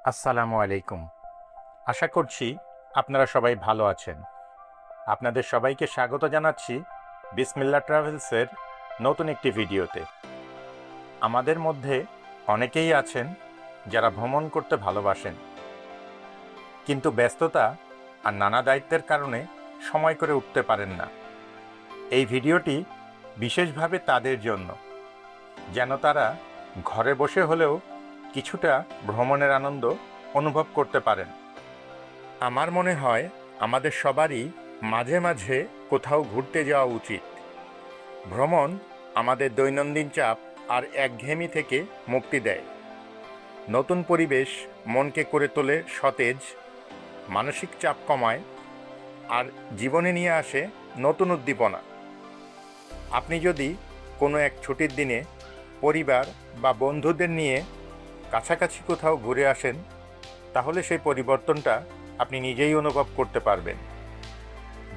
আসসালামু আলাইকুম। আশা করছি আপনারা সবাই ভালো আছেন। আপনাদের সবাইকে স্বাগত জানাচ্ছি বিসমিল্লাহ ট্রাভেলসের নতুন একটি ভিডিওতে। আমাদের মধ্যে অনেকেই আছেন যারা ভ্রমণ করতে ভালোবাসেন, কিন্তু ব্যস্ততা আর নানা দায়িত্বের কারণে সময় করে উঠতে পারেন না। এই ভিডিওটি বিশেষভাবে তাদের জন্য, যেন তারা ঘরে বসে হলেও কিছুটা ভ্রমণের আনন্দ অনুভব করতে পারেন। আমার মনে হয় আমাদের সবারই মাঝে মাঝে কোথাও ঘুরতে যাওয়া উচিত। ভ্রমণ আমাদের দৈনন্দিন চাপ আর একঘেয়েমি থেকে মুক্তি দেয়। নতুন পরিবেশ মনকে করে তোলে সতেজ, মানসিক চাপ কমায় আর জীবনে নিয়ে আসে নতুন উদ্দীপনা। আপনি যদি কোনো এক ছুটির দিনে পরিবার বা বন্ধুদের নিয়ে কাছাকাছি কোথাও ঘুরে আসেন, তাহলে সেই পরিবর্তনটা আপনি নিজেই অনুভব করতে পারবেন।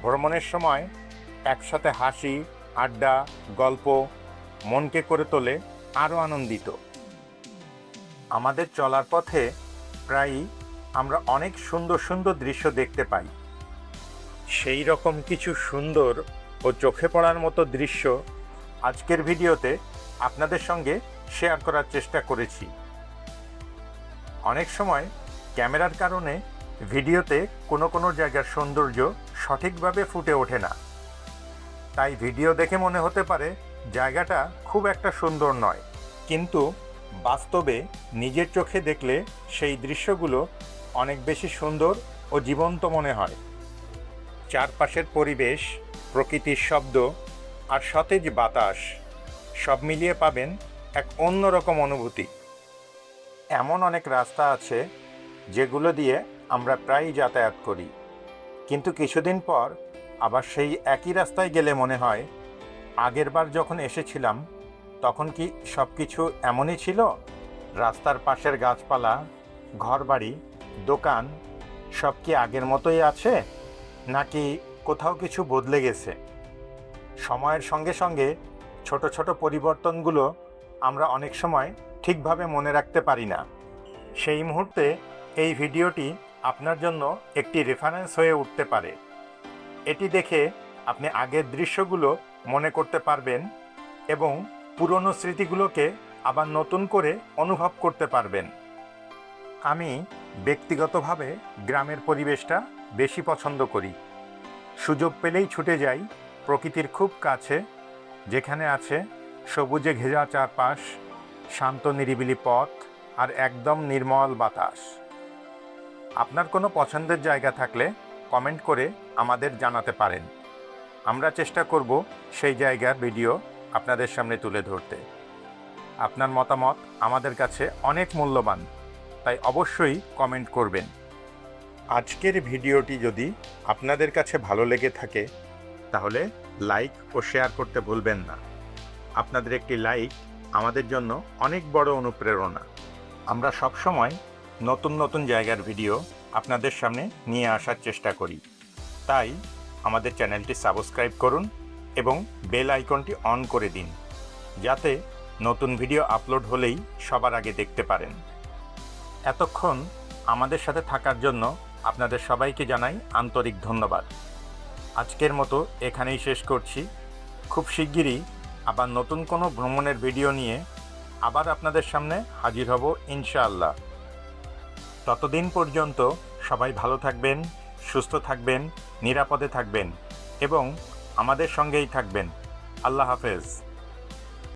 ভ্রমণের সময় একসাথে হাসি, আড্ডা, গল্প মনকে করে তোলে আরও আনন্দিত। আমাদের চলার পথে প্রায়ই আমরা অনেক সুন্দর সুন্দর দৃশ্য দেখতে পাই। সেই রকম কিছু সুন্দর ও চোখে পড়ার মতো দৃশ্য আজকের ভিডিওতে আপনাদের সঙ্গে শেয়ার করার চেষ্টা করেছি। অনেক সময় ক্যামেরার কারণে ভিডিওতে কোনো কোনো জায়গার সৌন্দর্য সঠিকভাবে ফুটে ওঠে না, তাই ভিডিও দেখে মনে হতে পারে জায়গাটা খুব একটা সুন্দর নয়, কিন্তু বাস্তবে নিজের চোখে দেখলে সেই দৃশ্যগুলো অনেক বেশি সুন্দর ও জীবন্ত মনে হয়। চারপাশের পরিবেশ, প্রকৃতির শব্দ আর সতেজ বাতাস সব মিলিয়ে পাবেন এক অন্যরকম অনুভূতি। এমন অনেক রাস্তা আছে যেগুলো দিয়ে আমরা প্রায়ই যাতায়াত করি, কিন্তু কিছুদিন পর আবার সেই একই রাস্তায় গেলে মনে হয় আগেরবার যখন এসেছিলাম তখন কি সব কিছু এমনই ছিল? রাস্তার পাশের গাছপালা, ঘরবাড়ি, দোকান সব কি আগের মতোই আছে, নাকি কোথাও কিছু বদলে গেছে? সময়ের সঙ্গে সঙ্গে ছোট ছোট পরিবর্তনগুলো আমরা অনেক সময় ঠিকভাবে মনে রাখতে পারি না। সেই মুহূর্তে এই ভিডিওটি আপনার জন্য একটি রেফারেন্স হয়ে উঠতে পারে। এটি দেখে আপনি আগের দৃশ্যগুলো মনে করতে পারবেন এবং পুরনো স্মৃতিগুলোকে আবার নতুন করে অনুভব করতে পারবেন। আমি ব্যক্তিগতভাবে গ্রামের পরিবেশটা বেশি পছন্দ করি। সুযোগ পেলেই ছুটে যাই প্রকৃতির খুব কাছে, যেখানে আছে সবুজে ঘেরা চারপাশ, শান্ত নিরিবিলি পথ আর একদম নির্মল বাতাস। আপনার কোনো পছন্দের জায়গা থাকলে কমেন্ট করে আমাদের জানাতে পারেন। আমরা চেষ্টা করব সেই জায়গার ভিডিও আপনাদের সামনে তুলে ধরতে। আপনার মতামত আমাদের কাছে অনেক মূল্যবান, তাই অবশ্যই কমেন্ট করবেন। আজকের ভিডিওটি যদি আপনাদের কাছে ভালো লেগে থাকে তাহলে লাইক ও শেয়ার করতে ভুলবেন না। আপনাদের একটি লাইক আমাদের জন্য অনেক বড় অনুপ্রেরণা। আমরা সবসময় নতুন নতুন জায়গার ভিডিও আপনাদের সামনে নিয়ে আসার চেষ্টা করি, তাই আমাদের চ্যানেলটি সাবস্ক্রাইব করুন এবং বেল আইকনটি অন করে দিন, যাতে নতুন ভিডিও আপলোড হলেই সবার আগে দেখতে পারেন। এতক্ষণ আমাদের সাথে থাকার জন্য আপনাদের সবাইকে জানাই আন্তরিক ধন্যবাদ। আজকের মতো এখানেই শেষ করছি। খুব শিগগিরই আবার নতুন কোনো ভ্রমণের ভিডিও নিয়ে আবার আপনাদের সামনে হাজির হব ইনশাআল্লাহ। ততদিন পর্যন্ত সবাই ভালো থাকবেন, সুস্থ থাকবেন, নিরাপদে থাকবেন এবং আমাদের সঙ্গেই থাকবেন। আল্লাহ হাফেজ।